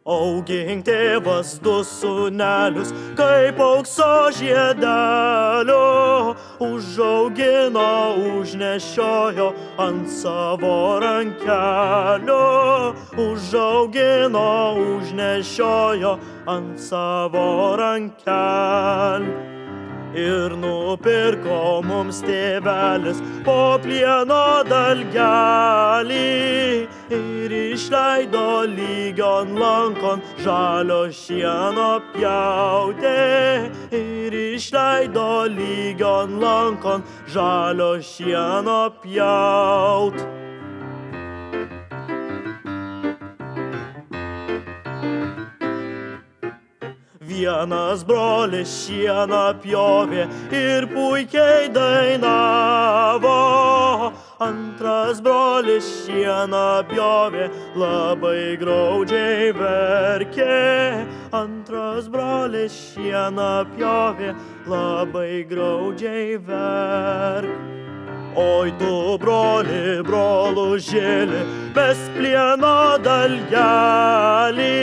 Augink tėvas du sūnelius, kaip aukso žiedelio, užaugino, užnešiojo ant savo rankelio, užaugino, užnešiojo ant savo rankelio. Ir nupirko mums tėvelis po plieno dalgelį ir išleido lygion lankon žalio šieno pjautė. Ir išleido lygion lankon žalio šieno pjaut. Vienas brolis šieną pjovė ir puikiai dainavo. Antras brolis šieną pjovė, labai graudžiai verkė. Antras brolis šieną pjovė, labai graudžiai verkė. Oi tu, broli, brolužėli, mesk plieno dalgelį.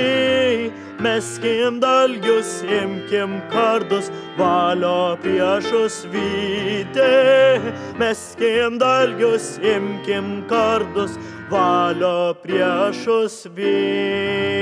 Meskim dalgius, imkim kardus, valio priešus vyti. Meskim dalgius, imkim kardus, valio priešus vyti.